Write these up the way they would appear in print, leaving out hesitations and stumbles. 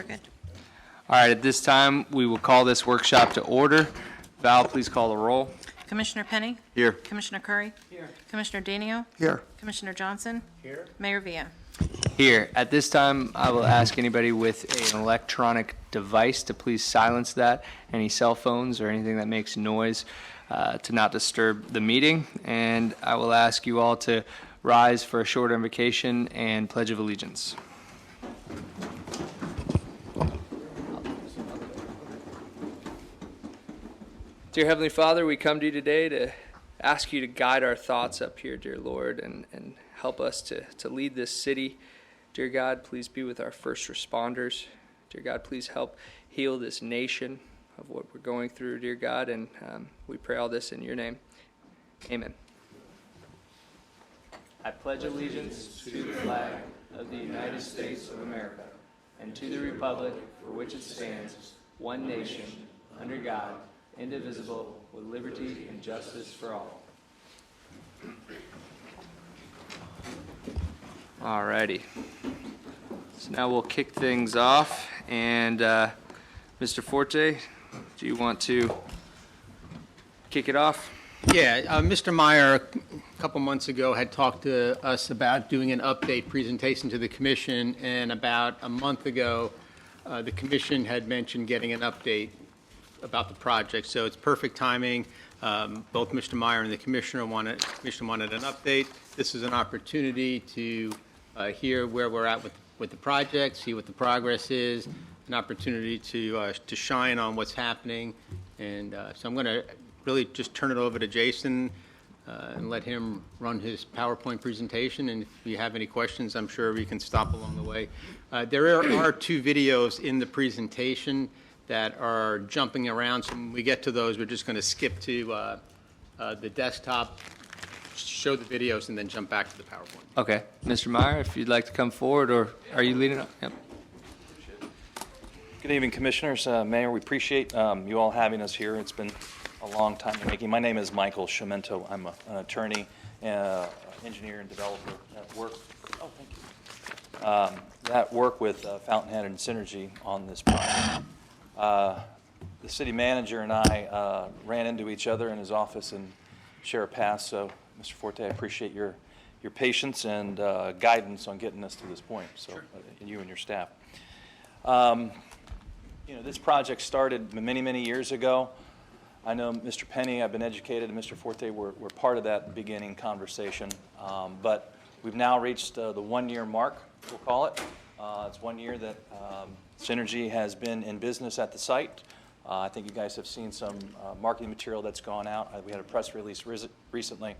We're good. All right, at this time, we will call this workshop to order. Val, please call the roll. Commissioner Penny? Here. Commissioner Curry? Here. Commissioner Danio? Here. Commissioner Johnson? Here. Mayor Villa? Here. At this time, I will ask anybody with an electronic device to please silence that, any cell phones or anything that makes noise, to not disturb the meeting. And I will ask you all to rise for a short invocation and Pledge of Allegiance. Dear Heavenly Father, we come to you today to ask you to guide our thoughts up here, dear Lord, and help us to lead this city. Dear God, please be with our first responders. Dear God, please help heal this nation of what we're going through, dear God, and we pray all this in your name. Amen. I pledge allegiance to the flag of the United States of America and to the republic for which it stands, one nation, under God, indivisible, with liberty and justice for all. All righty. So now we'll kick things off. And Mr. Forte, do you want to kick it off? Yeah, Mr. Meyer, a couple months ago, had talked to us about doing an update presentation to the commission, and about a month ago, the commission had mentioned getting an update about the project, so it's perfect timing. Both Mr. Meyer and the commissioner wanted an update. This is an opportunity to hear where we're at with the project, see what the progress is, an opportunity to shine on what's happening, and so I'm going to really just turn it over to Jason and let him run his PowerPoint presentation, and if you have any questions, I'm sure we can stop along the way. There are two videos in the presentation that are jumping around, so when we get to those, we're just going to skip to the desktop, show the videos, and then jump back to the PowerPoint. Okay. Mr. Meyer, if you'd like to come forward, or are you leading up? Yep. Good evening, Commissioners. Mayor, we appreciate you all having us here. It's been a long time in making. My name is Michael Sciamento. I'm an attorney, engineer, and developer at work. Oh, thank you. That work with Fountainhead and Synergy on this project. The city manager and I ran into each other in his office and share a path. So, Mr. Forte, I appreciate your patience and guidance on getting us to this point. So, sure. You and your staff. You know, this project started many, many years ago. I know Mr. Penny, I've been educated, and Mr. Forte were part of that beginning conversation. But we've now reached the 1 year mark, we'll call it. It's 1 year that Synergy has been in business at the site. I think you guys have seen some marketing material that's gone out. We had a press release recently.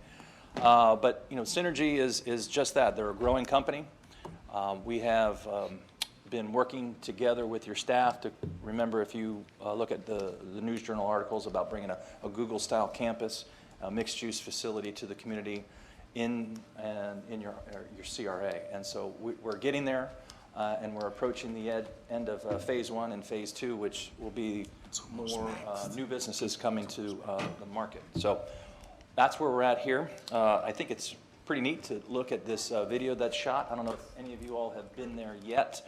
But you know, Synergy is just that. They're a growing company. We have been working together with your staff to remember, if you look at the News Journal articles about bringing a Google-style campus, a mixed-use facility to the community in your CRA. And so we're getting there. And we're approaching the end of Phase 1 and Phase 2, which will be more new businesses coming to the market. So that's where we're at here. I think it's pretty neat to look at this video that's shot. I don't know if any of you all have been there yet.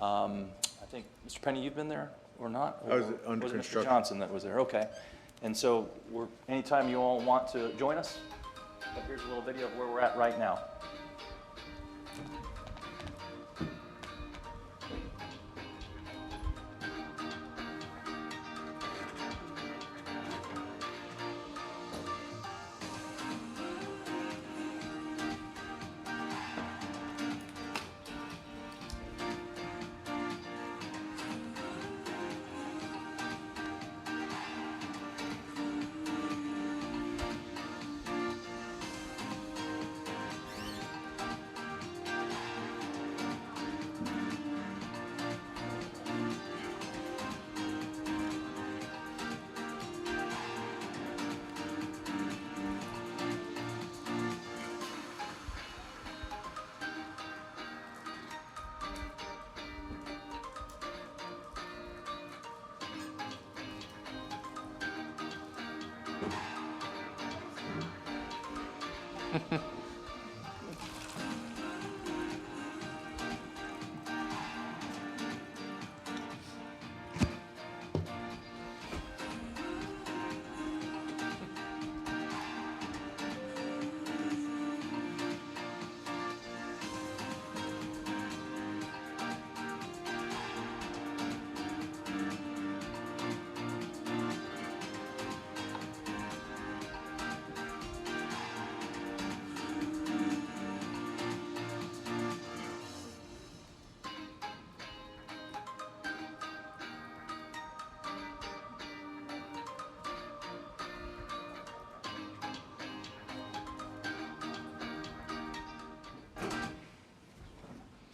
I think, Mr. Penny, you've been there or not? Or I was under construction. Mr. Johnson that was there? Okay. And so anytime you all want to join us, here's a little video of where we're at right now.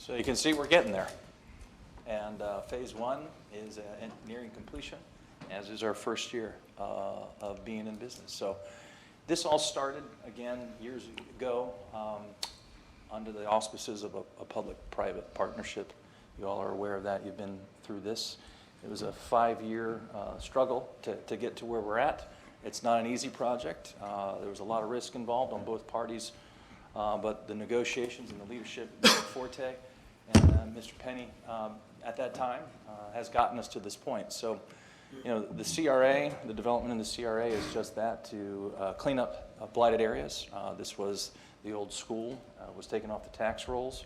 So you can see we're getting there. And phase one is nearing completion, as is our first year of being in business. So this all started, again, years ago under the auspices of a public-private partnership. You all are aware of that. You've been through this. It was a 5-year struggle to get to where we're at. It's not an easy project. There was a lot of risk involved on both parties, but the negotiations and the leadership of Forte and Mr. Penny at that time has gotten us to this point. So, you know, the CRA, the development in the CRA is just that, to clean up blighted areas. This was the old school, was taken off the tax rolls,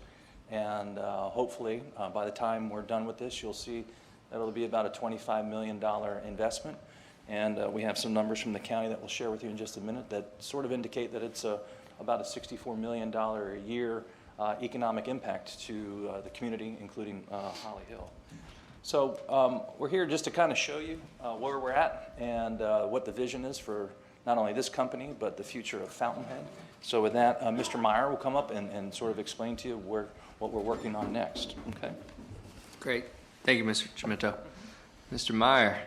and hopefully by the time we're done with this, you'll see that it'll be about a $25 million investment. And we have some numbers from the county that we'll share with you in just a minute that sort of indicate that it's about a $64 million a year economic impact to the community, including Holly Hill. So we're here just to kind of show you where we're at and what the vision is for not only this company, but the future of Fountainhead. So with that, Mr. Meyer will come up and sort of explain to you what we're working on next. Okay? Great. Thank you, Mr. Chimento. Mr. Meyer,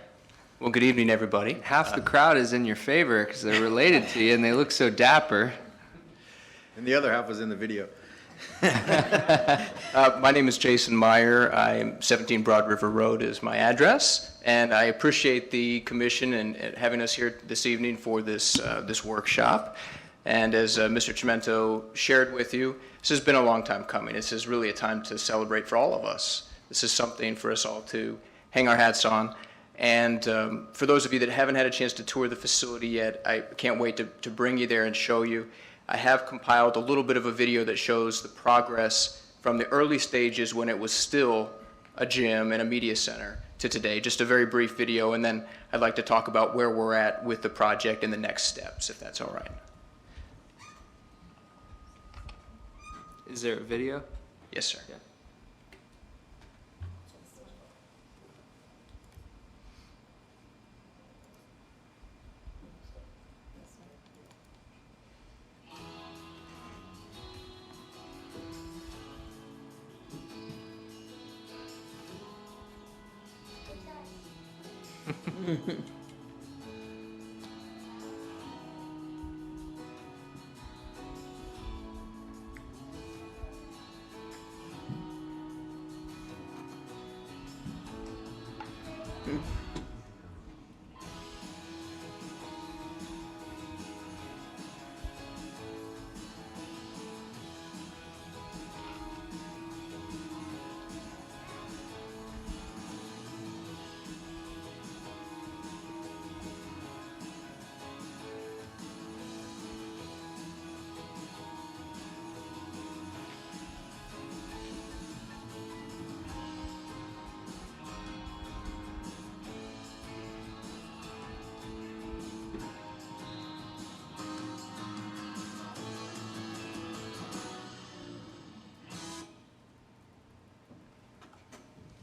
Well, good evening, everybody. half the crowd is in your favor because they're related to you and they look so dapper. And the other half was in the video. My name is Jason Meyer. I'm 17 Broad River Road is my address, and I appreciate the commission and having us here this evening for this workshop. And as Mr. Chimento shared with you, this has been a long time coming. This is really a time to celebrate for all of us. This is something for us all to hang our hats on. And for those of you that haven't had a chance to tour the facility yet, I can't wait to bring you there and show you. I have compiled a little bit of a video that shows the progress from the early stages when it was still a gym and a media center to today. Just a very brief video, and then I'd like to talk about where we're at with the project and the next steps, if that's all right. Is there a video? Yes, sir. Yeah.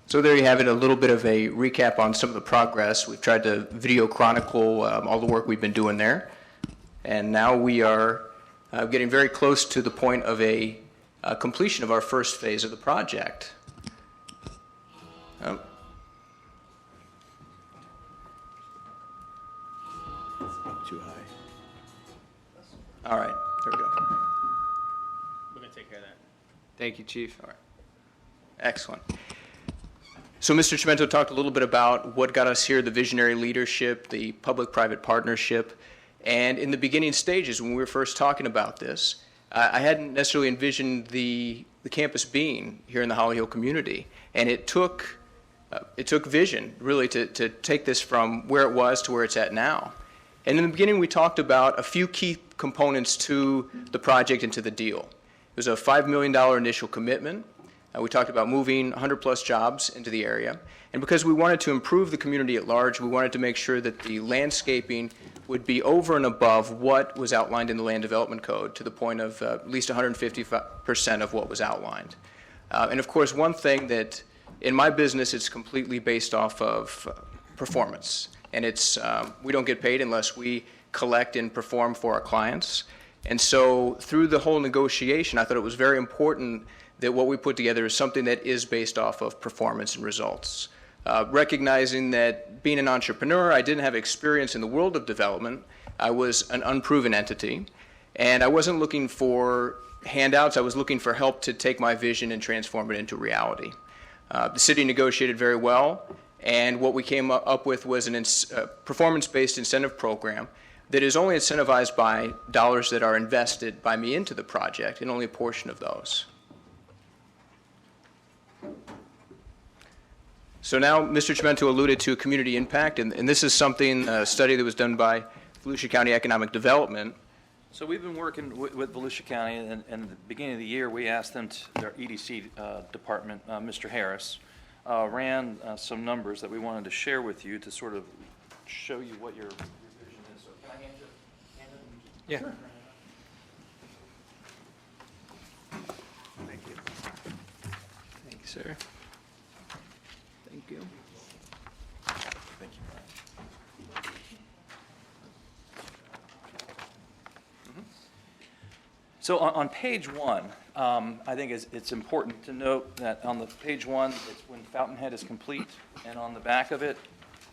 So there you have it, a little bit of a recap on some of the progress. We've tried to video chronicle all the work we've been doing there. And now we are getting very close to the point of a completion of our first phase of the project. Too high. All right, there we go. We're going to take care of that. Thank you, Chief. All right. Excellent. So Mr. Chimento talked a little bit about what got us here, the visionary leadership, the public-private partnership. And in the beginning stages, when we were first talking about this, I hadn't necessarily envisioned the campus being here in the Holly Hill community. And it took vision, really, to take this from where it was to where it's at now. And in the beginning, we talked about a few key components to the project and to the deal. It was a $5 million initial commitment. We talked about moving 100-plus jobs into the area. And because we wanted to improve the community at large, we wanted to make sure that the landscaping would be over and above what was outlined in the Land Development Code, to the point of at least 150% of what was outlined. And of course, one thing that in my business, it's completely based off of performance. And it's we don't get paid unless we collect and perform for our clients. And so through the whole negotiation, I thought it was very important that what we put together is something that is based off of performance and results. Recognizing that being an entrepreneur, I didn't have experience in the world of development. I was an unproven entity, and I wasn't looking for handouts. I was looking for help to take my vision and transform it into reality. The city negotiated very well, and what we came up with was a performance-based incentive program that is only incentivized by dollars that are invested by me into the project, and only a portion of those. So now Mr. Chimento alluded to community impact, and this is something, a study that was done by Volusia County Economic Development. So we've been working with Volusia County, and at the beginning of the year, we asked them, their EDC department, Mr. Harris, ran some numbers that we wanted to share with you to sort of show you what your vision is. So can I hand it? Yeah. Sure. Thank you. Thank you, sir. Thank you. Thank you, Brian. So on page one, I think it's important to note that on the page one, it's when Fountainhead is complete, and on the back of it,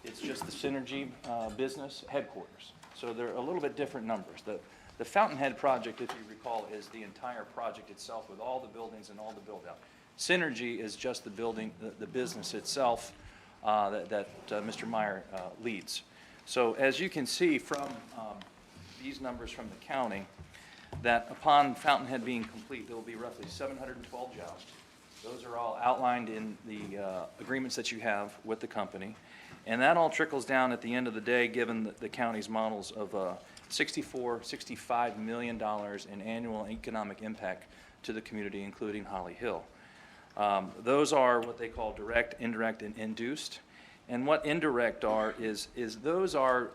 it's just the Synergy business headquarters. So they're a little bit different numbers. The Fountainhead project, if you recall, is the entire project itself with all the buildings and all the build-out. Synergy is just the building, the business itself that Mr. Meyer leads. So as you can see from these numbers from the county, that upon Fountainhead being complete, there will be roughly 712 jobs. Those are all outlined in the agreements that you have with the company. And that all trickles down at the end of the day, given the county's models of $65 million in annual economic impact to the community, including Holly Hill. Those are what they call direct, indirect, and induced. And what indirect are is those are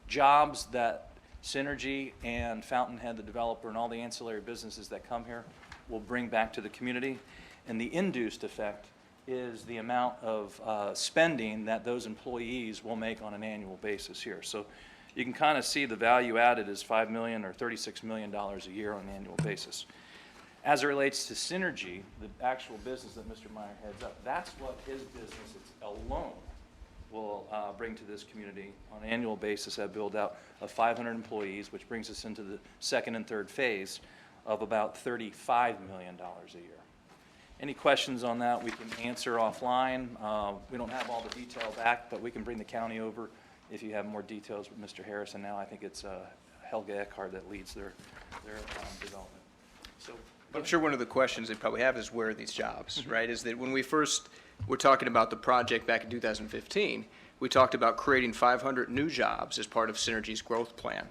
jobs that Synergy and Fountainhead, the developer, and all the ancillary businesses that come here will bring back to the community. And the induced effect is the amount of spending that those employees will make on an annual basis here. So you can kind of see the value added is $5 million or $36 million a year on an annual basis. As it relates to Synergy, the actual business that Mr. Meyer heads up, that's what his business alone will bring to this community on an annual basis, that build out of 500 employees, which brings us into the second and third phase of about $35 million a year. Any questions on that we can answer offline. We don't have all the detail back, but we can bring the county over if you have more details with Mr. Harris. And now I think it's Helga Eckhart that leads their development. So I'm sure one of the questions they probably have is where are these jobs, right? Is that when we first were talking about the project back in 2015, we talked about creating 500 new jobs as part of Synergy's growth plan.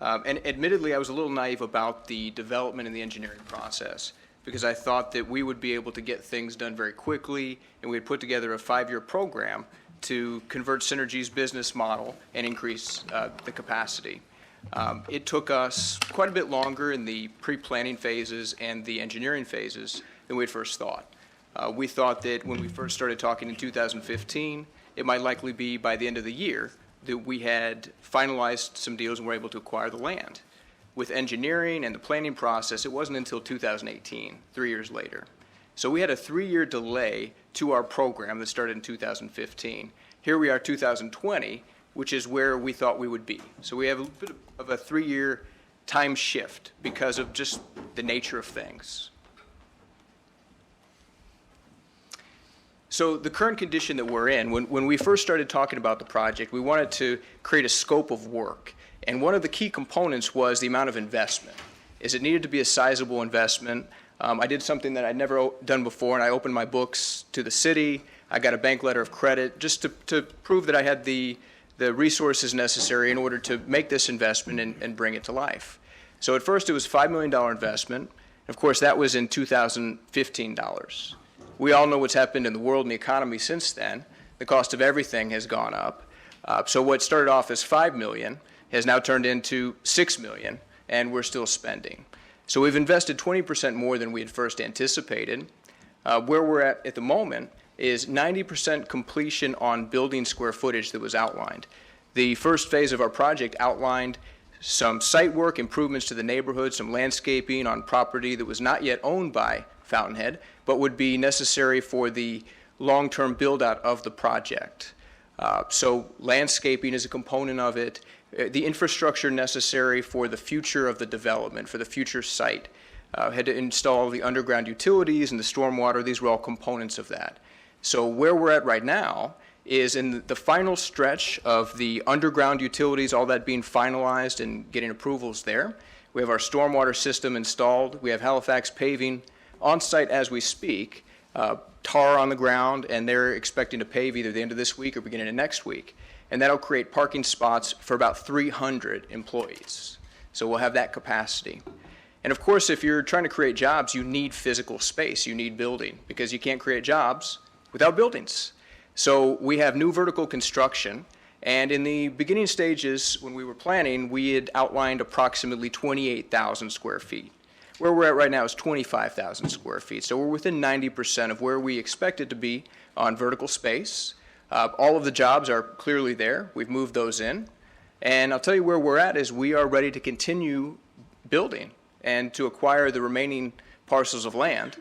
And admittedly, I was a little naive about the development and the engineering process because I thought that we would be able to get things done very quickly, and we had put together a 5-year program to convert Synergy's business model and increase the capacity. It took us quite a bit longer in the pre-planning phases and the engineering phases than we had first thought. We thought that when we first started talking in 2015, it might likely be by the end of the year that we had finalized some deals and were able to acquire the land. With engineering and the planning process, it wasn't until 2018, 3 years later. So we had a 3-year delay to our program that started in 2015. Here we are 2020, which is where we thought we would be. So we have a bit of a 3-year time shift because of just the nature of things. So the current condition that we're in, when we first started talking about the project, we wanted to create a scope of work. And one of the key components was the amount of investment. Is it needed to be a sizable investment? I did something that I'd never done before, and I opened my books to the city. I got a bank letter of credit just to prove that I had the resources necessary in order to make this investment and bring it to life. So at first it was a $5 million investment. Of course, that was in 2015 dollars. We all know what's happened in the world and the economy since then. The cost of everything has gone up. So what started off as $5 million has now turned into $6 million, and we're still spending. So we've invested 20% more than we had first anticipated. Where we're at the moment is 90% completion on building square footage that was outlined. The first phase of our project outlined some site work, improvements to the neighborhood, some landscaping on property that was not yet owned by Fountainhead, but would be necessary for the long-term build-out of the project. So landscaping is a component of it, the infrastructure necessary for the future of the development, for the future site. Had to install the underground utilities and the stormwater. These were all components of that. So where we're at right now is in the final stretch of the underground utilities, all that being finalized and getting approvals there. We have our stormwater system installed. We have Halifax paving on site as we speak, tar on the ground, and they're expecting to pave either the end of this week or beginning of next week. And that'll create parking spots for about 300 employees. So we'll have that capacity. And of course, if you're trying to create jobs, you need physical space, you need building, because you can't create jobs without buildings. So we have new vertical construction, and in the beginning stages, when we were planning, we had outlined approximately 28,000 square feet. Where we're at right now is 25,000 square feet, so we're within 90% of where we expected to be on vertical space. All of the jobs are clearly there. We've moved those in. And I'll tell you where we're at is we are ready to continue building and to acquire the remaining parcels of land,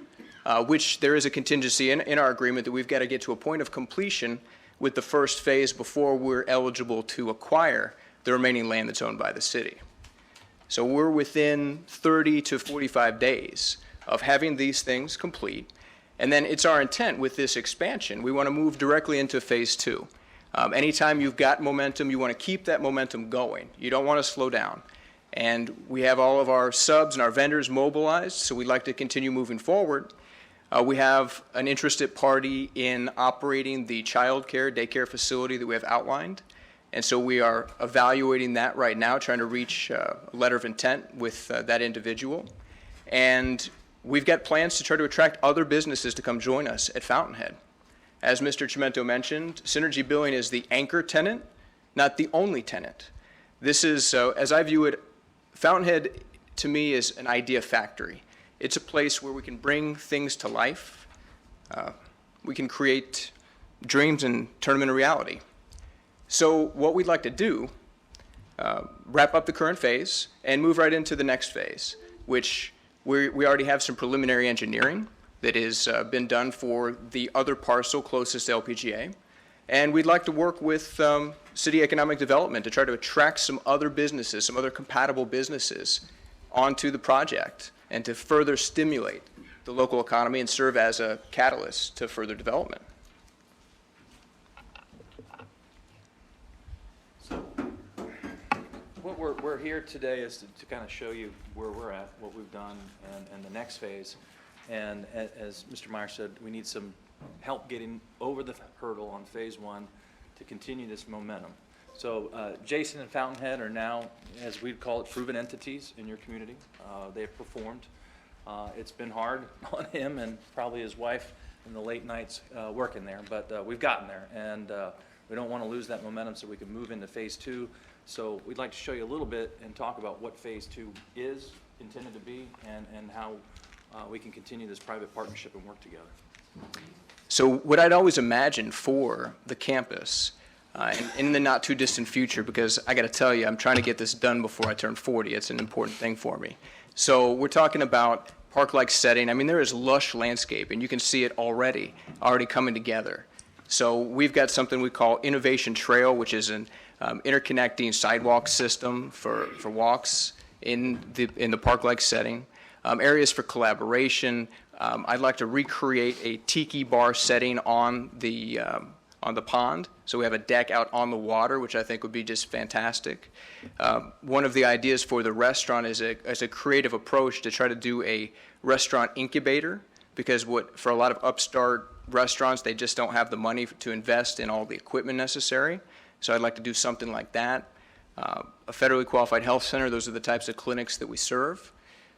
which there is a contingency in our agreement that we've got to get to a point of completion with the first phase before we're eligible to acquire the remaining land that's owned by the city. So we're within 30 to 45 days of having these things complete. And then it's our intent with this expansion, we want to move directly into phase two. Anytime you've got momentum, you want to keep that momentum going. You don't want to slow down. And we have all of our subs and our vendors mobilized, so we'd like to continue moving forward. We have an interested party in operating the child care, daycare facility that we have outlined. And so we are evaluating that right now, trying to reach a letter of intent with that individual. And we've got plans to try to attract other businesses to come join us at Fountainhead. As Mr. Chimento mentioned, Synergy Billing is the anchor tenant, not the only tenant. This is, as I view it, Fountainhead to me is an idea factory. It's a place where we can bring things to life. We can create dreams and turn them into reality. So what we'd like to do, wrap up the current phase and move right into the next phase, which we already have some preliminary engineering that has been done for the other parcel closest to LPGA. And we'd like to work with City Economic Development to try to attract some other businesses, some other compatible businesses onto the project and to further stimulate the local economy and serve as a catalyst to further development. What we're here today is to kind of show you where we're at, what we've done, and the next phase. And as Mr. Meyer said, we need some help getting over the hurdle on phase one to continue this momentum. So Jason and Fountainhead are now, as we'd call it, proven entities in your community. They've performed. It's been hard on him and probably his wife in the late nights working there, but we've gotten there, and we don't want to lose that momentum so we can move into phase two. So we'd like to show you a little bit and talk about what phase two is intended to be and how we can continue this private partnership and work together. So what I'd always imagined for the campus in the not too distant future, because I got to tell you, I'm trying to get this done before I turn 40. It's an important thing for me. So we're talking about park-like setting. I mean, there is lush landscape, and you can see it already coming together. So we've got something we call Innovation Trail, which is an interconnecting sidewalk system for walks in the park-like setting. Areas for collaboration. I'd like to recreate a tiki bar setting on the pond. So we have a deck out on the water, which I think would be just fantastic. One of the ideas for the restaurant is a creative approach to try to do a restaurant incubator, because for a lot of upstart restaurants, they just don't have the money to invest in all the equipment necessary. So I'd like to do something like that. A federally qualified health center, those are the types of clinics that we serve.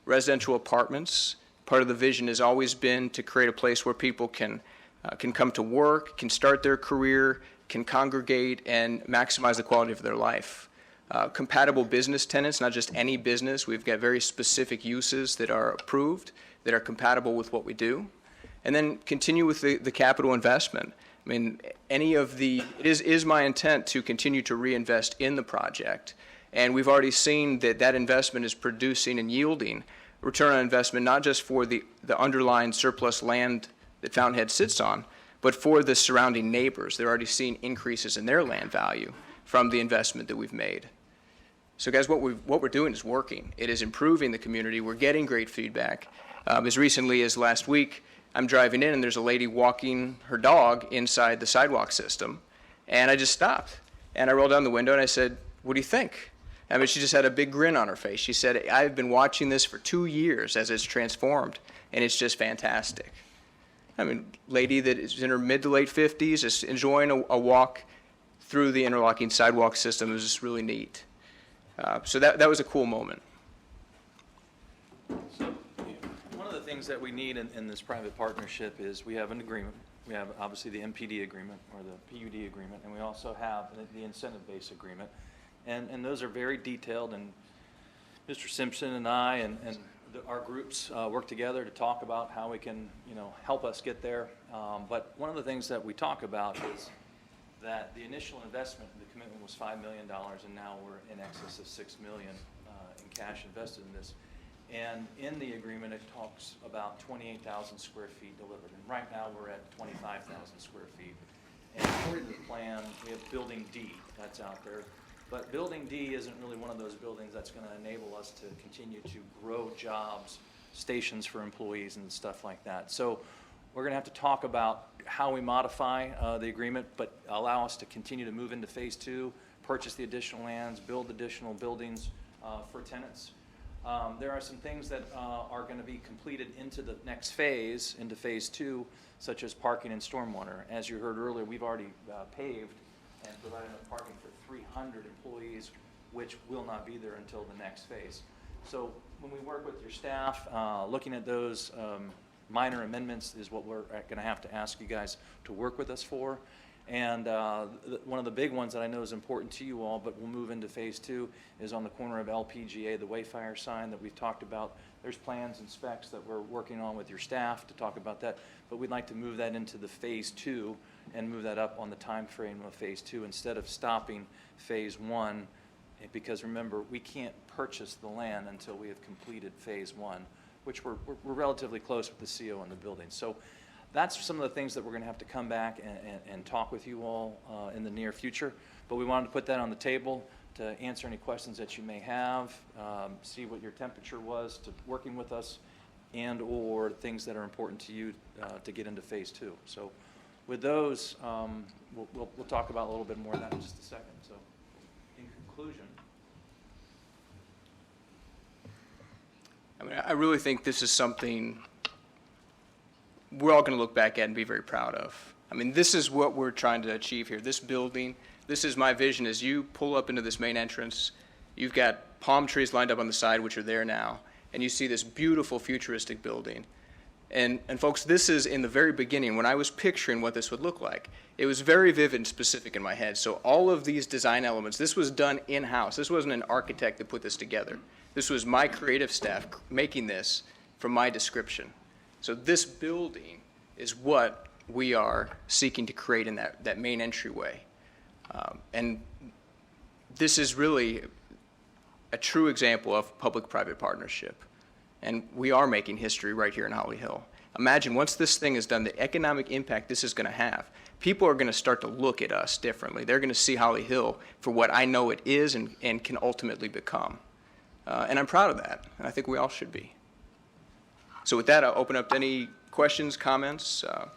Residential apartments, part of the vision has always been to create a place where people can come to work, can start their career, can congregate, and maximize the quality of their life. Compatible business tenants, not just any business. We've got very specific uses that are approved, that are compatible with what we do. And then continue with the capital investment. I mean, it is my intent to continue to reinvest in the project And we've already seen that that investment is producing and yielding return on investment, not just for the underlying surplus land that Fountainhead sits on, but for the surrounding neighbors. They're already seeing increases in their land value from the investment that we've made. So guys, what we're doing is working. It is improving the community. We're getting great feedback. As recently as last week, I'm driving in and there's a lady walking her dog inside the sidewalk system. And I just stopped. And I rolled down the window and I said, "What do you think?" I mean, she just had a big grin on her face. She said, "I've been watching this for 2 years as it's transformed, and it's just fantastic." I mean, lady that is in her mid to late 50s is enjoying a walk through the interlocking sidewalk system. It was just really neat. So that was a cool moment. So, one of the things that we need in this private partnership is we have an agreement. We have obviously the MPD agreement or the PUD agreement, and we also have the incentive-based agreement. And those are very detailed, and Mr. Simpson and I and our groups work together to talk about how we can, help us get there. But one of the things that we talk about is that the initial investment, the commitment was $5 million, and now we're in excess of $6 million in cash invested in this. And in the agreement, it talks about 28,000 square feet delivered. And right now, we're at 25,000 square feet. And according to the plan, we have Building D that's out there. But Building D isn't really one of those buildings that's going to enable us to continue to grow jobs, stations for employees, and stuff like that. So we're going to have to talk about how we modify the agreement, but allow us to continue to move into phase 2, purchase the additional lands, build additional buildings for tenants. There are some things that are going to be completed into the next phase, into phase 2, such as parking and stormwater. As you heard earlier, we've already paved and provided enough parking for 300 employees, which will not be there until the next phase. So when we work with your staff, looking at those minor amendments is what we're going to have to ask you guys to work with us for. And one of the big ones that I know is important to you all, but we'll move into phase 2, is on the corner of LPGA, the Wayfire sign that we've talked about. There's plans and specs that we're working on with your staff to talk about that, but we'd like to move that into the phase 2 and move that up on the time frame of phase 2 instead of stopping phase 1, because remember, we can't purchase the land until we have completed phase 1, which we're relatively close with the CO and the building. So that's some of the things that we're going to have to come back and talk with you all in the near future. But we wanted to put that on the table to answer any questions that you may have, see what your temperature was to working with us, and or things that are important to you to get into phase 2. So with those, we'll talk about a little bit more of that in just a second. So in conclusion, I mean, I really think this is something we're all going to look back at and be very proud of. I mean, this is what we're trying to achieve here. This building, this is my vision. As you pull up into this main entrance, you've got palm trees lined up on the side, which are there now, and you see this beautiful futuristic building. And folks, this is in the very beginning when I was picturing what this would look like. It was very vivid and specific in my head. So all of these design elements, this was done in-house. This wasn't an architect that put this together. This was my creative staff making this from my description. So this building is what we are seeking to create in that main entryway. And this is really a true example of public-private partnership. And we are making history right here in Holly Hill. Imagine once this thing is done, the economic impact this is going to have. People are going to start to look at us differently. They're going to see Holly Hill for what I know it is and can ultimately become. And I'm proud of that, and I think we all should be. So with that, I'll open up to any questions, comments. All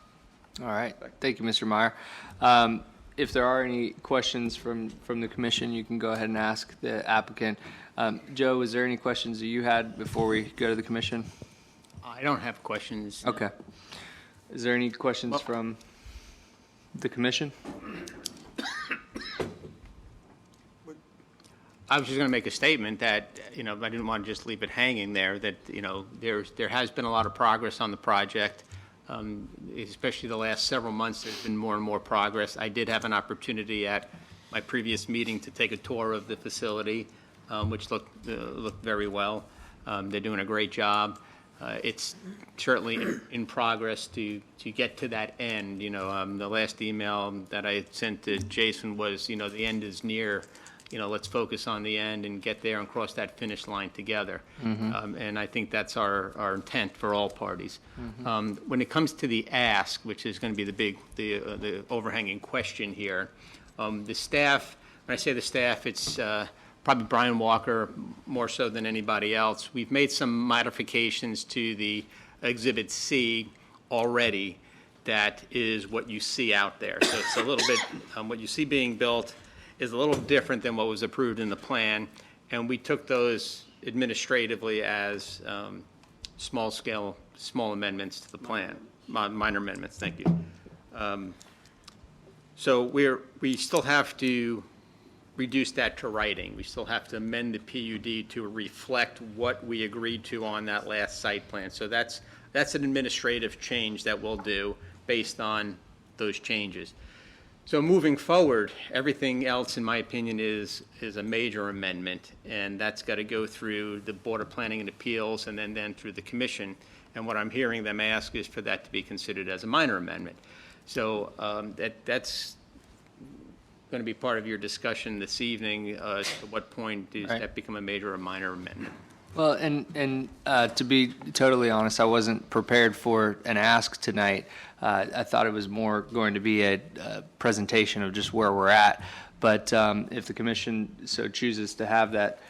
right. Thank you, Mr. Meyer. If there are any questions from the commission, you can go ahead and ask the applicant. Joe, is there any questions that you had before we go to the commission? I don't have questions. Okay. Is there any questions from the commission? I was just going to make a statement that, I didn't want to just leave it hanging there, that, there has been a lot of progress on the project. Especially the last several months, there's been more and more progress. I did have an opportunity at my previous meeting to take a tour of the facility, which looked very well. They're doing a great job. It's certainly in progress to get to that end. The last email that I sent to Jason was, the end is near. let's focus on the end and get there and cross that finish line together. And I think that's our intent for all parties. When it comes to the ask, which is going to be the overhanging question here, the staff, when I say the staff, it's probably Brian Walker more so than anybody else. We've made some modifications to the Exhibit C already. That is what you see out there. So it's a little bit, what you see being built is a little different than what was approved in the plan. And we took those administratively as small amendments to the plan, minor amendments, thank you. So we still have to reduce that to writing. We still have to amend the PUD to reflect what we agreed to on that last site plan. So that's an administrative change that we'll do based on those changes. So moving forward, everything else, in my opinion, is a major amendment, and that's got to go through the Board of Planning and Appeals and then through the Commission. And what I'm hearing them ask is for that to be considered as a minor amendment. So that's going to be part of your discussion this evening. As to what point does that become a major or minor amendment? Well, and to be totally honest, I wasn't prepared for an ask tonight. I thought it was more going to be a presentation of just where we're at. But if the commission so chooses to have that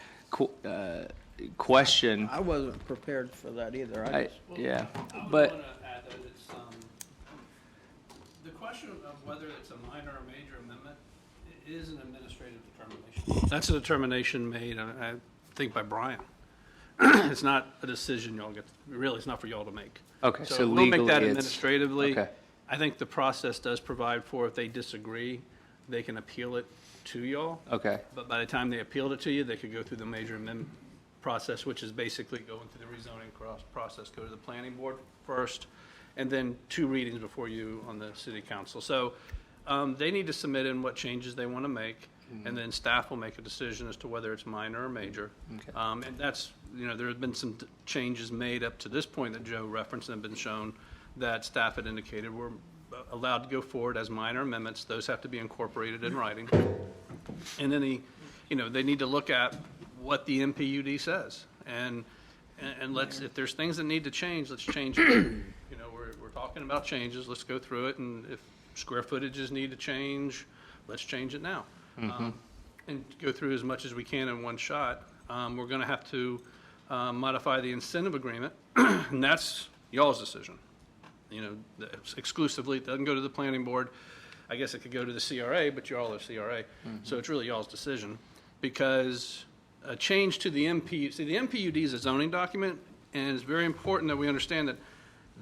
question, I wasn't prepared for that either. yeah, I but want to add that it's the question of whether it's a minor or major amendment is an administrative determination. That's a determination made, I think, by Brian. It's not a decision y'all get. Really, it's not for y'all to make. okay, so we'll make that legally administratively. okay. I think the process does provide for, if they disagree, they can appeal it to y'all. Okay, But by the time they appealed it to you, they could go through the major amendment process, which is basically going through the rezoning process, go to the planning board first, and then 2 readings before you on the city council. So they need to submit in what changes they want to make, and then staff will make a decision as to whether it's minor or major. Okay. And that's, there have been some changes made up to this point that Joe referenced and have been shown that staff had indicated were allowed to go forward as minor amendments. Those have to be incorporated in writing. And then they need to look at what the MPUD says. And let's, if there's things that need to change, let's change it. We're talking about changes. Let's go through it. And if square footages need to change, let's change it now. And go through as much as we can in one shot. We're going to have to modify the incentive agreement, and that's y'all's decision. Exclusively, it doesn't go to the planning board. I guess it could go to the CRA, but you all are CRA, so it's really y'all's decision. Because a change to the MPUD, see, the MPUD is a zoning document, and it's very important that we understand that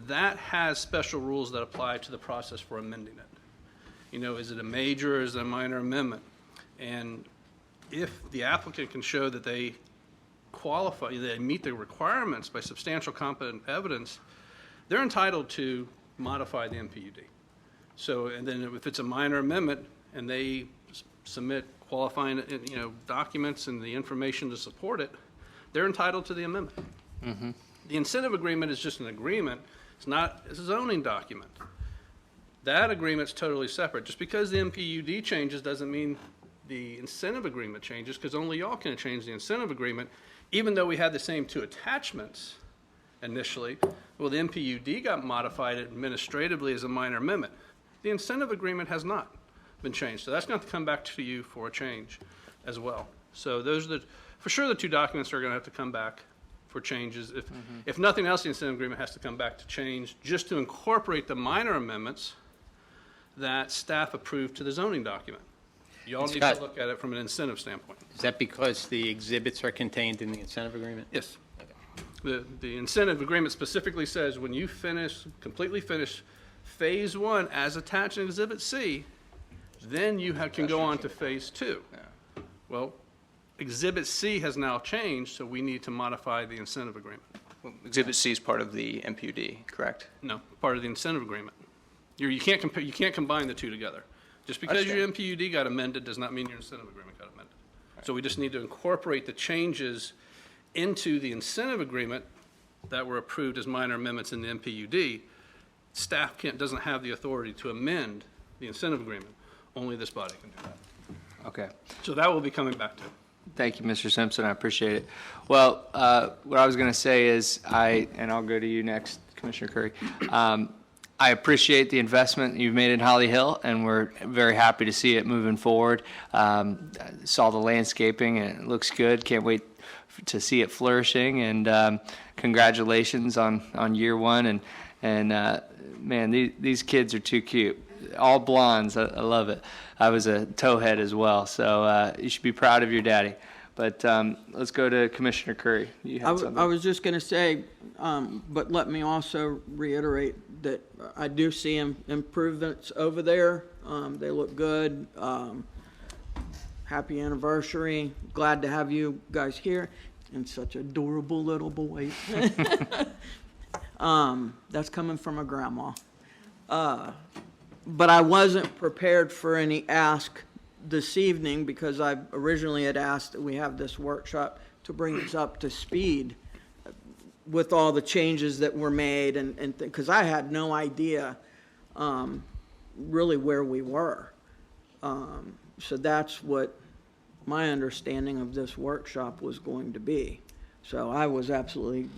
that has special rules that apply to the process for amending it. Is it a major or is it a minor amendment? And if the applicant can show that they qualify, they meet the requirements by substantial competent evidence, they're entitled to modify the MPUD. So, and then if it's a minor amendment and they submit qualifying, documents and the information to support it, they're entitled to the amendment. The incentive agreement is just an agreement. It's a zoning document. That agreement's totally separate. Just because the MPUD changes doesn't mean the incentive agreement changes, because only y'all can change the incentive agreement, even though we had the same 2 attachments initially. Well, the MPUD got modified administratively as a minor amendment. The incentive agreement has not been changed, so that's going to come back to you for a change as well. So those are for sure the 2 documents are going to have to come back for changes. If nothing else, the incentive agreement has to come back to change just to incorporate the minor amendments that staff approved to the zoning document. You all need to look at it from an incentive standpoint. Is that because the exhibits are contained in the incentive agreement? Yes. The incentive agreement specifically says when you completely finish Phase 1 as attached in Exhibit C, then you can go on to Phase 2. Yeah. Well, Exhibit C has now changed, so we need to modify the incentive agreement. Well, Exhibit C is part of the MPUD, correct? No, part of the incentive agreement. You can't combine the 2 together. Just because your MPUD got amended does not mean your incentive agreement got amended. So we just need to incorporate the changes into the incentive agreement that were approved as minor amendments in the MPUD. Staff doesn't have the authority to amend the incentive agreement. Only this body can do that. Okay. So that will be coming back to. Thank you, Mr. Simpson. I appreciate it. Well, what I was going to say is and I'll go to you next, Commissioner Curry. I appreciate the investment you've made in Holly Hill, and we're very happy to see it moving forward. Saw the landscaping, and it looks good. Can't wait to see it flourishing, and congratulations on year one. And man, these kids are too cute. All blondes. I love it. I was a towhead as well, so you should be proud of your daddy. But let's go to Commissioner Curry. You had something. I was just going to say, but let me also reiterate that I do see improvements over there. They look good. Happy anniversary. Glad to have you guys here. And such adorable little boys. That's coming from a grandma. But I wasn't prepared for any ask this evening because I originally had asked that we have this workshop to bring us up to speed with all the changes that were made and because I had no idea really where we were. So that's what my understanding of this workshop was going to be. So I was absolutely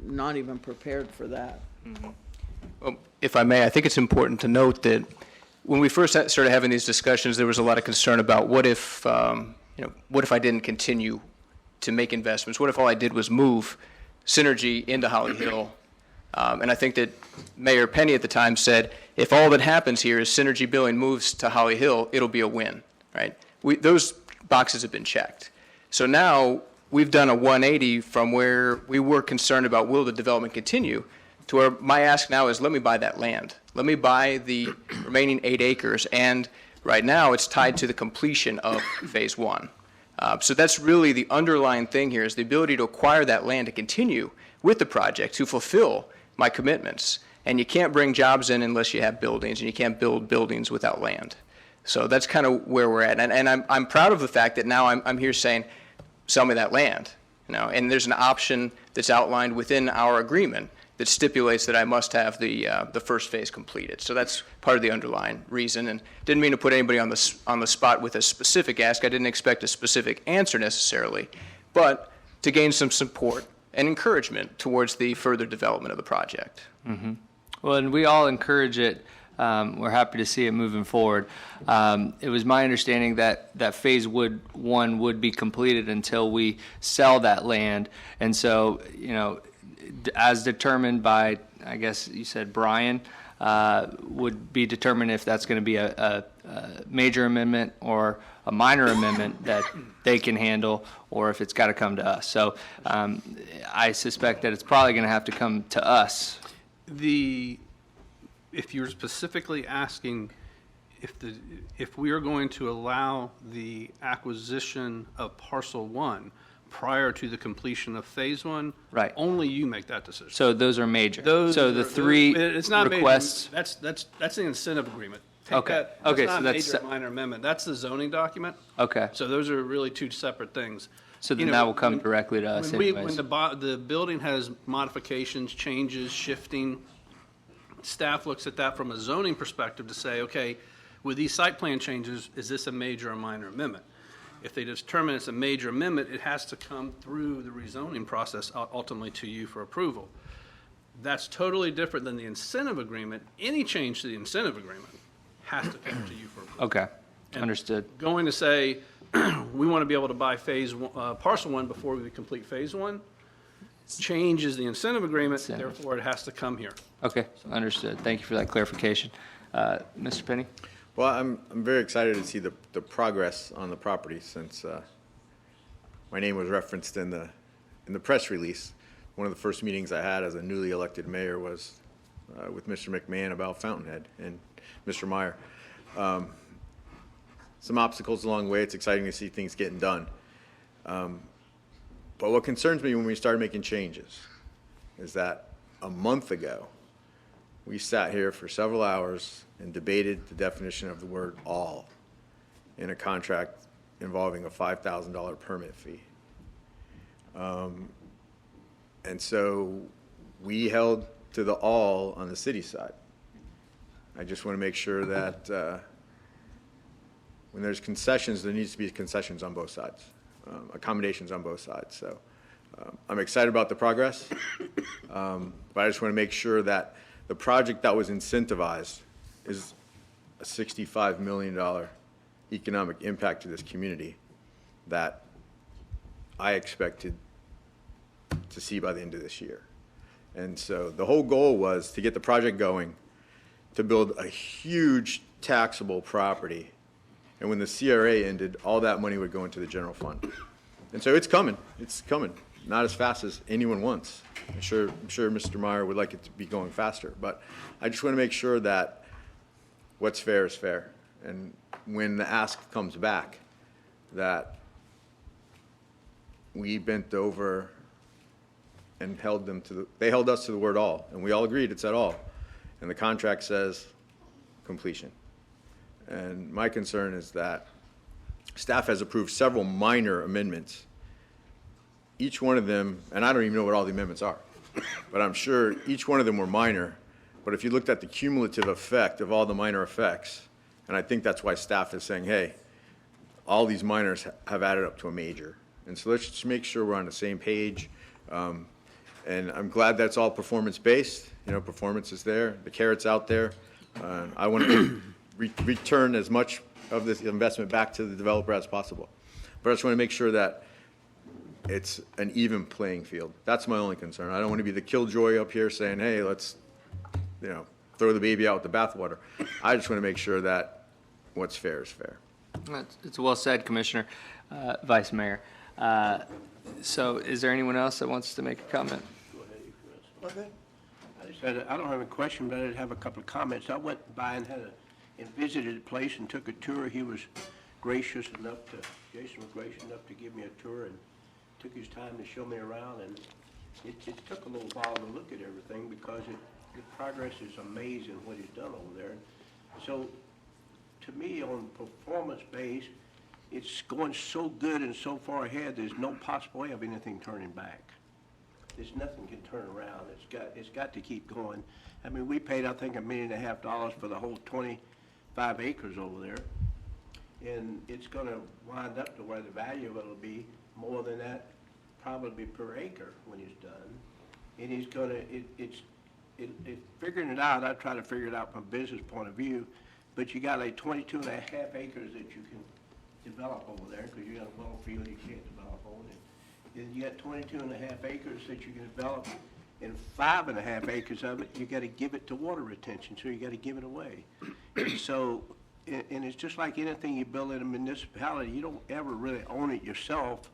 not even prepared for that. Mm-hmm. Well, if I may, I think it's important to note that when we first started having these discussions, there was a lot of concern about what if I didn't continue to make investments? What if all I did was move Synergy into Holly Hill? And I think that Mayor Penny at the time said, if all that happens here is Synergy billing moves to Holly Hill, it'll be a win, right? Those boxes have been checked. So now we've done a 180 from where we were concerned about will the development continue to where my ask now is let me buy that land. Let me buy the remaining 8 acres. And right now it's tied to the completion of phase 1. So that's really the underlying thing here is the ability to acquire that land to continue with the project to fulfill my commitments. And you can't bring jobs in unless you have buildings, and you can't build buildings without land. So that's kind of where we're at. And I'm proud of the fact that now I'm here saying, sell me that land. And there's an option that's outlined within our agreement that stipulates that I must have the first phase completed. So that's part of the underlying reason. And didn't mean to put anybody on the spot with a specific ask. I didn't expect a specific answer necessarily, but to gain some support and encouragement towards the further development of the project. Mm-hmm. Well, and we all encourage it. We're happy to see it moving forward. It was my understanding that phase 1 would be completed until we sell that land. And so, as determined by, I guess you said Brian, would be determined if that's going to be a major amendment or a minor amendment that they can handle, or if it's got to come to us. So I suspect that it's probably going to have to come to us. If you're specifically asking if we are going to allow the acquisition of parcel 1 prior to the completion of phase 1, right, only you make that decision. So those are major. Three it's not requests. Major. That's the incentive agreement. Okay. That's okay. not So that's major minor amendment. That's the zoning document. Okay. So those are really two separate things. So then that will come directly to us anyways. When the building has modifications, changes, shifting, staff looks at that from a zoning perspective to say, okay, with these site plan changes, is this a major or minor amendment? If they determine it's a major amendment, it has to come through the rezoning process ultimately to you for approval. That's totally different than the incentive agreement. Any change to the incentive agreement has to come to you for approval. Okay, And understood. Going to say, we want to be able to buy parcel 1 before we complete phase 1, changes the incentive agreement, therefore it has to come here. Okay, understood. Thank you for that clarification. Mr. Penny? Well, I'm very excited to see the progress on the property since my name was referenced in the press release. One of the first meetings I had as a newly elected mayor was with Mr. McMahon about Fountainhead and Mr. Meyer. Some obstacles along the way. It's exciting to see things getting done. But what concerns me when we started making changes is that a month ago, we sat here for several hours and debated the definition of the word all in a contract involving a $5,000 permit fee. And so we held to the all on the city side. I just want to make sure that when there's concessions, there needs to be concessions on both sides, accommodations on both sides. So I'm excited about the progress, but I just want to make sure that the project that was incentivized is a $65 million economic impact to this community that I expected to see by the end of this year. And so the whole goal was to get the project going, to build a huge taxable property. And when the CRA ended, all that money would go into the general fund. And so it's coming. It's coming. Not as fast as anyone wants. I'm sure Mr. Meyer would like it to be going faster. But I just want to make sure that what's fair is fair. And when the ask comes back, that we bent over and held them to they held us to the word all, and we all agreed it's at all. And the contract says completion. And my concern is that staff has approved several minor amendments. Each one of them, and I don't even know what all the amendments are, but I'm sure each one of them were minor. But if you looked at the cumulative effect of all the minor effects, and I think that's why staff is saying, hey, all these minors have added up to a major. And so let's just make sure we're on the same page. And I'm glad that's all performance-based. You know, performance is there. The carrot's out there. I want to return as much of this investment back to the developer as possible. But I just want to make sure that it's an even playing field. That's my only concern. I don't want to be the killjoy up here saying, hey, let's, you know, throw the baby out with the bathwater. I just want to make sure that what's fair is fair. It's well said, Commissioner, Vice Mayor. So is there anyone else that wants to make a comment? I don't have a question, but I did have a couple of comments. I went by and visited the place and took a tour. He was gracious enough Jason was gracious enough to give me a tour and took his time to show me around. And it took a little while to look at everything because the progress is amazing what he's done over there. So to me, on performance base, it's going so good and so far ahead, there's no possible way of anything turning back. There's nothing can turn around. It's got to keep going. I mean, we paid, I think, $1.5 million for the whole 25 acres over there. And it's gonna wind up to where the value of it'll be more than that, probably per acre when it's done. And he's gonna, figuring it out, I try to figure it out from a business point of view, but you got like 22.5 acres that you can develop over there, because you got a well field you can't develop on it. And you got 22.5 acres that you can develop, and 5.5 acres of it, you got to give it to water retention, so you got to give it away. And so, and it's just like anything you build in a municipality, you don't ever really own it yourself,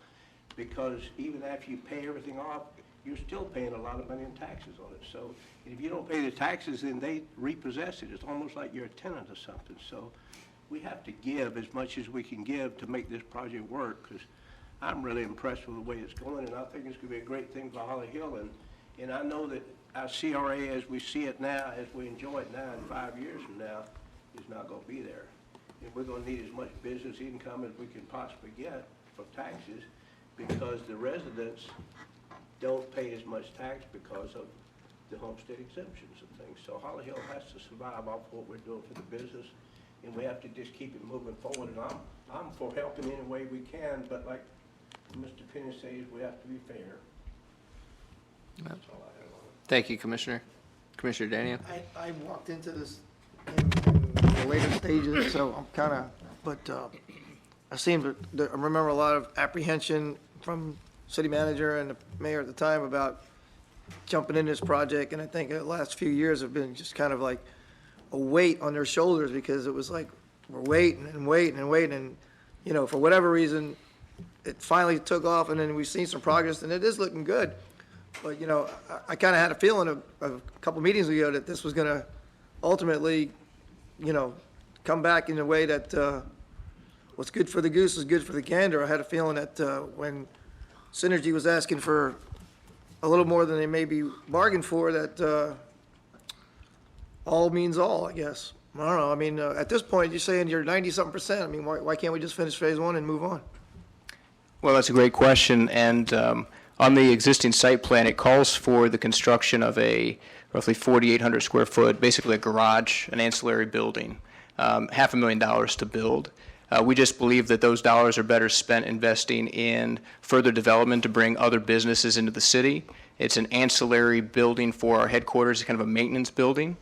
because even after you pay everything off, you're still paying a lot of money in taxes on it. So if you don't pay the taxes, then they repossess it. It's almost like you're a tenant or something. So we have to give as much as we can give to make this project work, because I'm really impressed with the way it's going, and I think it's going to be a great thing for Holly Hill. And I know that our CRA, as we see it now, as we enjoy it now, in 5 years from now, is not going to be there. And we're going to need as much business income as we can possibly get from taxes, because the residents don't pay as much tax because of the homestead exemptions and things. So Holly Hill has to survive off what we're doing for the business, and we have to just keep it moving forward. And I'm for helping any way we can, but like Mr. Penny says, we have to be fair. That's all I have on it. Thank you, Commissioner. Commissioner Daniel? I walked into this in the later stages, so I'm kind of, but I remember a lot of apprehension from city manager and the mayor at the time about jumping in this project, and I think the last few years have been just kind of like a weight on their shoulders, because it was like, we're waiting and waiting and waiting, and, you know, for whatever reason, it finally took off, and then we've seen some progress, and it is looking good. But, you know, I kind of had a feeling of a couple meetings ago that this was going to ultimately, you know, come back in a way that what's good for the goose is good for the gander. I had a feeling that when Synergy was asking for a little more than they maybe bargained for, that all means all, I guess. I don't know. I mean, at this point, you're saying you're 90-something%. I mean, why can't we just finish phase one and move on? Well, that's a great question, and on the existing site plan, it calls for the construction of a roughly 4,800 square foot, basically a garage, an ancillary building, $500,000 to build. We just believe that those dollars are better spent investing in further development to bring other businesses into the city. It's an ancillary building for our headquarters, kind of a maintenance building.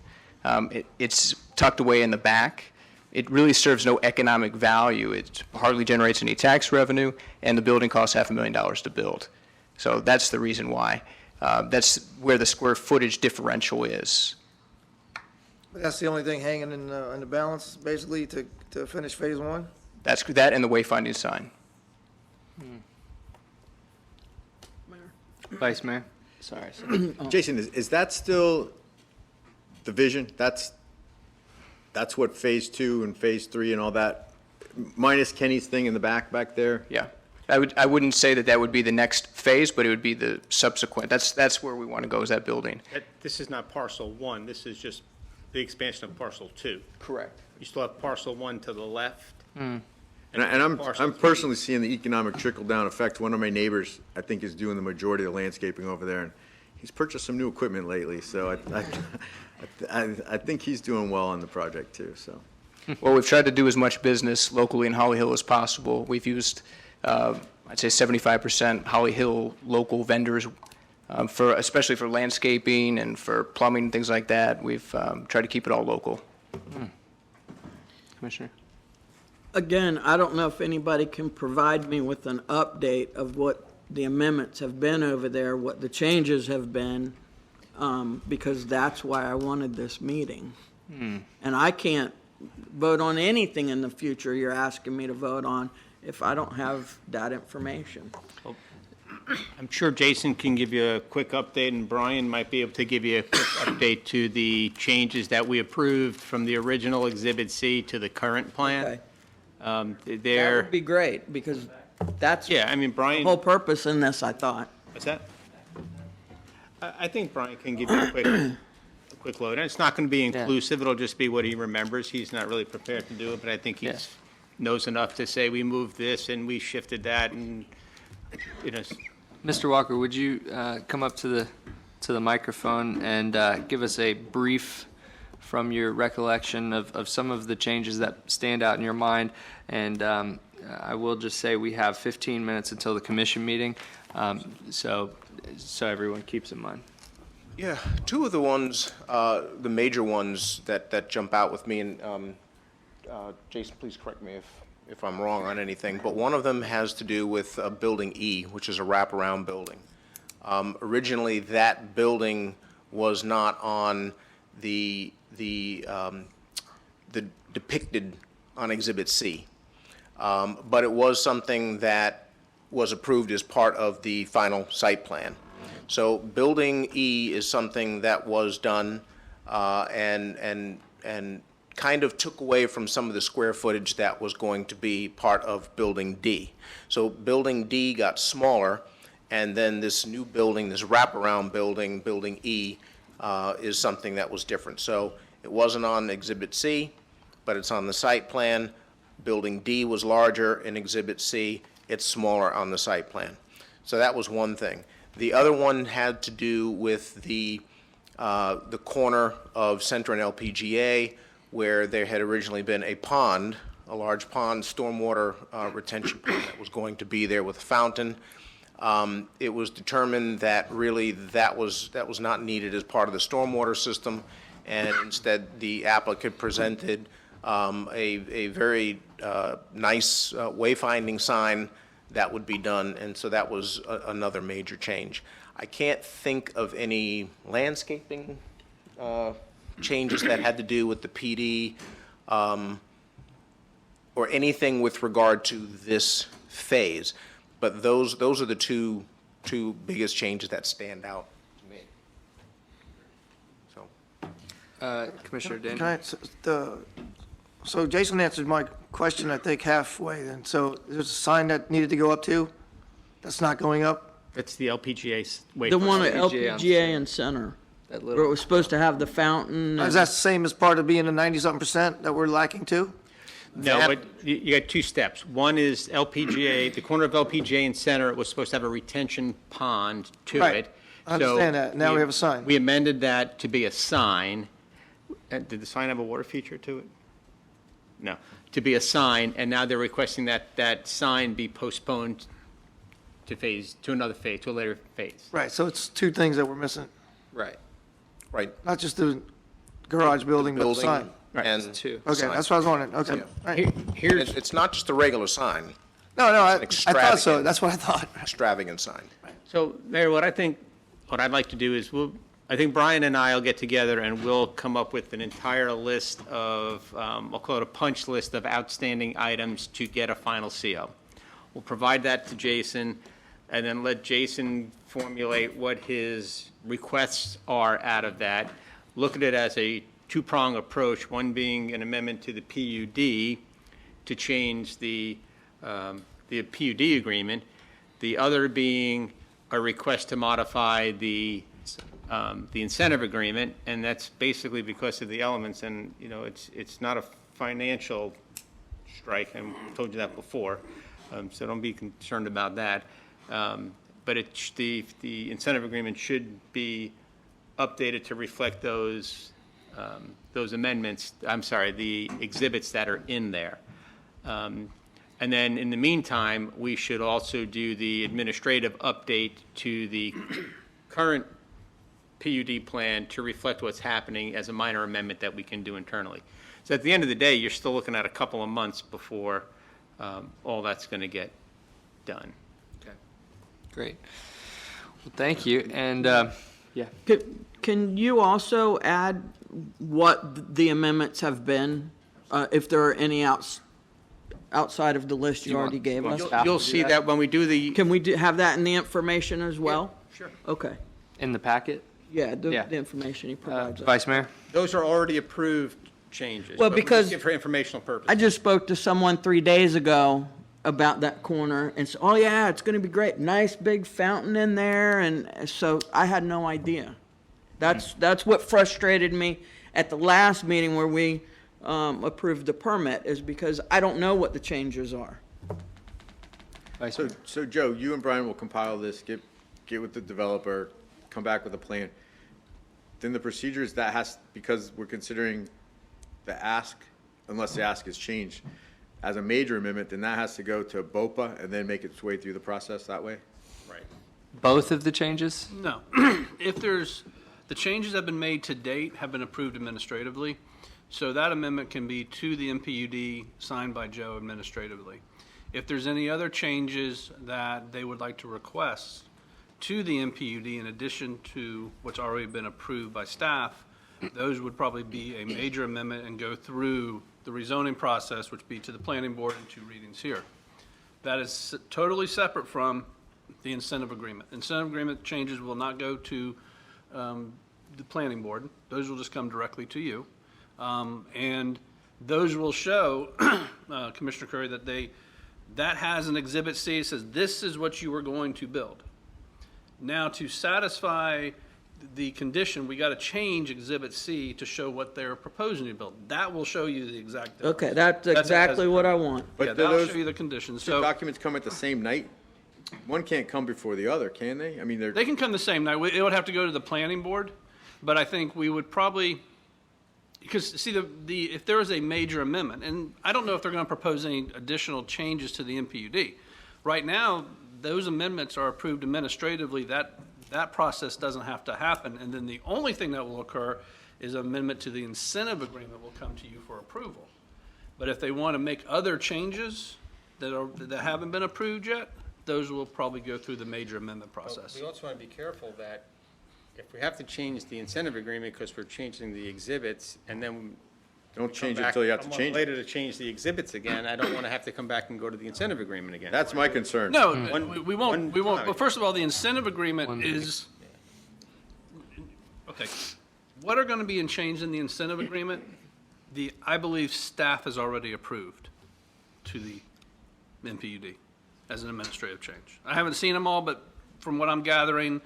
It's tucked away in the back. It really serves no economic value. It hardly generates any tax revenue, and the building costs $500,000 to build. So that's the reason why. That's where the square footage differential is. But that's the only thing hanging in the balance, basically, to finish phase one? That's that and the wayfinding sign. Vice Mayor? Sorry. Jason, is that still the vision? That's what phase 2 and phase 3 and all that, minus Kenny's thing in the back there? Yeah. I wouldn't say that would be the next phase, but it would be the subsequent. That's where we want to go, is that building. This is not parcel 1, this is just the expansion of parcel 2. Correct. You still have parcel 1 to the left. And I'm personally seeing the economic trickle-down effect. One of my neighbors, I think, is doing the majority of the landscaping over there, and he's purchased some new equipment lately, so I think he's doing well on the project, too, so. Well, we've tried to do as much business locally in Holly Hill as possible. We've used, I'd say 75% Holly Hill local vendors, especially for landscaping and for plumbing and things like that. We've tried to keep it all local. Commissioner? Again, I don't know if anybody can provide me with an update of what the amendments have been over there, what the changes have been, because that's why I wanted this meeting. And I can't vote on anything in the future you're asking me to vote on if I don't have that information. I'm sure Jason can give you a quick update, and Brian might be able to give you a quick update to the changes that we approved from the original Exhibit C to the current plan. Okay. That There, would be great, because that's the yeah, I mean, Brian, whole purpose in this, I thought. what's that? I think Brian can give you a quick load. And it's not going to be inclusive, it'll just be what he remembers. He's not really prepared to do it, but I think he knows enough to say, we moved this and we shifted that, and, you know. Mr. Walker, would you come up to the microphone and give us a brief from your recollection of some of the changes that stand out in your mind? And I will just say we have 15 minutes until the commission meeting, so everyone keeps in mind. Yeah, two of the ones, the major ones that jump out with me, and Jason, please correct me if I'm wrong on anything, but one of them has to do with Building E, which is a wraparound building. Originally, that building was not on the depicted on Exhibit C, but it was something that was approved as part of the final site plan. So Building E is something that was done and kind of took away from some of the square footage that was going to be part of Building D. So Building D got smaller, and then this new building, this wraparound building, Building E, is something that was different. So it wasn't on Exhibit C, but it's on the site plan. Building D was larger in Exhibit C. It's smaller on the site plan. So that was one thing. The other one had to do with the corner of Center and LPGA, where there had originally been a pond, a large pond, stormwater retention pond that was going to be there with a fountain. It was determined that really that was not needed as part of the stormwater system, and instead the applicant presented a very nice wayfinding sign that would be done, and so that was another major change. I can't think of any landscaping changes that had to do with the PD or anything with regard to this phase, but those are the two biggest changes that stand out to me. So, Commissioner Dan? Can so Jason answered my question, I think, halfway then. So there's a sign that needed to go up too? That's not going up? It's the LPGA way. The one at LPGA LPGA and Center, That where it little, was supposed to have the fountain. Is that the same as part of being the 90-something% that we're lacking too? No, but you got two steps. One is LPGA, the corner of LPGA and Center was supposed to have a retention pond to Right. it. I understand that. Now we have a sign. We amended that to be a sign. Did the sign have a water feature to it? no, to be a sign, and now they're requesting that that sign be postponed to another phase, to a later phase. Right, so it's two things that we're missing, Right. Right. not just the garage building, but the sign. And Two. Okay, that's what I was wondering, okay. All right. Here's, it's not just a regular sign, No, I thought extravagant. so, that's what I thought. extravagant sign. so, Mayor, what I'd like to do is I think Brian and I will get together and we'll come up with an entire list of, I'll call it a punch list of outstanding items to get a final CO. We'll provide that to Jason and then let Jason formulate what his requests are out of that. Look at it as a two-prong approach, one being an amendment to the PUD to change the PUD agreement, the other being a request to modify the incentive agreement, and that's basically because of the elements, and, you know, it's not a financial strike, I told you that before, so don't be concerned about that. But the incentive agreement should be updated to reflect those amendments, the exhibits that are in there. And then, in the meantime, we should also do the administrative update to the current PUD plan to reflect what's happening as a minor amendment that we can do internally. So at the end of the day, you're still looking at a couple of months before all that's going to get done. Okay. Great. Well, thank you. And yeah. Can you also add what the amendments have been, if there are any outside of the list you already gave us? You'll see that when we do the. Can we have that in the information as well? Sure. Okay. In the packet, Yeah, Yeah. the information he provides us. Vice Mayor. Those are already approved changes. Well, but we because just give for informational purposes. I just spoke to someone 3 days ago about that corner and said, oh yeah, it's going to be great. Nice big fountain in there. And so I had no idea. That's what frustrated me at the last meeting where we approved the permit, is because I don't know what the changes are. Vice So, Mayor. so Joe, you and Brian will compile this, get with the developer, come back with a plan. Then the procedures that has, because we're considering the ask, unless the ask is changed, as a major amendment, then that has to go to BOPA and then make its way through the process that way? Right. Both of the changes? No. If the changes that have been made to date have been approved administratively, so that amendment can be to the MPUD signed by Joe administratively. If there's any other changes that they would like to request to the MPUD in addition to what's already been approved by staff, those would probably be a major amendment and go through the rezoning process, which would be to the planning board and 2 readings here. That is totally separate from the incentive agreement. Incentive agreement changes will not go to the planning board. Those will just come directly to you. And those will show, Commissioner Curry, that has an Exhibit C. It says, this is what you are going to build. Now, to satisfy the condition, we got to change Exhibit C to show what they're proposing to build. That will show you the exact difference. Okay, that's exactly what I want. But Yeah, do that'll those show you the conditions. two So documents come at the same night? One can't come before the other, can they? I mean, they're. they can come the same night. It would have to go to the planning board, but I think we would probably, because see, if there is a major amendment, and I don't know if they're going to propose any additional changes to the MPUD. Right now, those amendments are approved administratively. That process doesn't have to happen. And then the only thing that will occur is an amendment to the incentive agreement will come to you for approval. But if they want to make other changes that haven't been approved yet, those will probably go through the major amendment process. We also want to be careful that if we have to change the incentive agreement because we're changing the exhibits, and then Don't change it back until you have to a month change it. later to change the exhibits again, I don't want to have to come back and go to the incentive agreement again. That's my concern. No, One- we won't. one- Well, first of all, the incentive agreement is, okay, what are going to be changed in the incentive agreement? I believe staff has already approved to the MPUD as an administrative change. I haven't seen them all, but from what I'm gathering,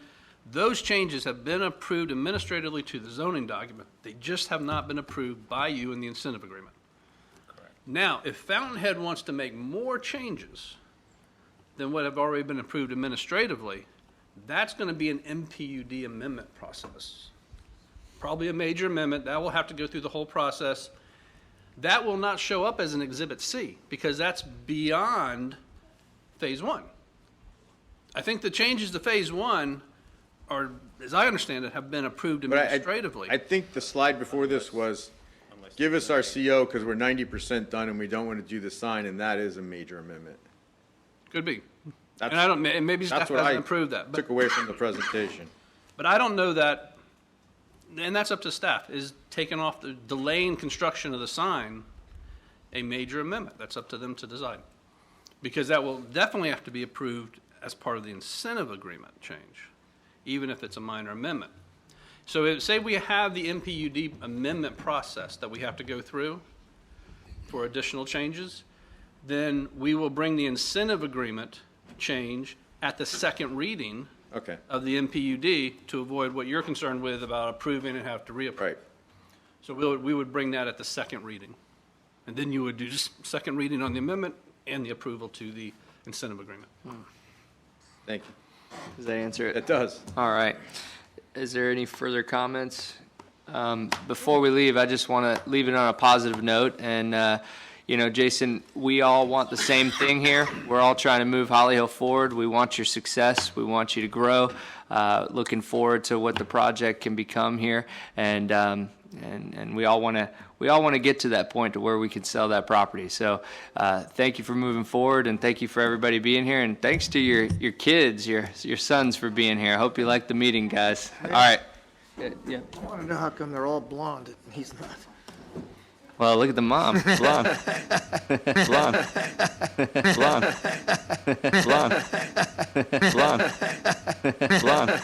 those changes have been approved administratively to the zoning document. They just have not been approved by you in the incentive agreement. Correct. Now, if Fountainhead wants to make more changes than what have already been approved administratively, that's going to be an MPUD amendment process. Probably a major amendment. That will have to go through the whole process. that will not show up as an Exhibit C because that's beyond Phase 1. I think the changes to Phase 1 are, as I understand it, have been approved But administratively. I think the slide before this was, give us our CO because we're 90% done and we don't want to do the sign, and that is a major amendment. Could be. That's- And I don't, and maybe staff That's what hasn't I approved that. took away from the presentation. But I don't know that, and that's up to staff, is taking off the delaying construction of the sign a major amendment? That's up to them to decide. Because that will definitely have to be approved as part of the incentive agreement change, even if it's a minor amendment. So say we have the MPUD amendment process that we have to go through for additional changes, then we will bring the incentive agreement change at the second reading Okay, of the MPUD to avoid what you're concerned with about approving and have to reapprove. right. So we would bring that at the second reading. And then you would do just second reading on the amendment and the approval to the incentive agreement. Thank you. Does that answer it? It does. All right. Is there any further comments? Before we leave, I just want to leave it on a positive note. And, Jason, we all want the same thing here. We're all trying to move Holly Hill forward. We want your success. We want you to grow. Looking forward to what the project can become here. And we all want to get to that point to where we can sell that property. So thank you for moving forward, and thank you for everybody being here, and thanks to your kids, your sons, for being here. I hope you liked the meeting, guys. All right. Yeah. I want to know how come they're all blonde and he's not. Well, look at the mom. Blonde. Blonde. Blonde. Blonde. Blonde. Blonde.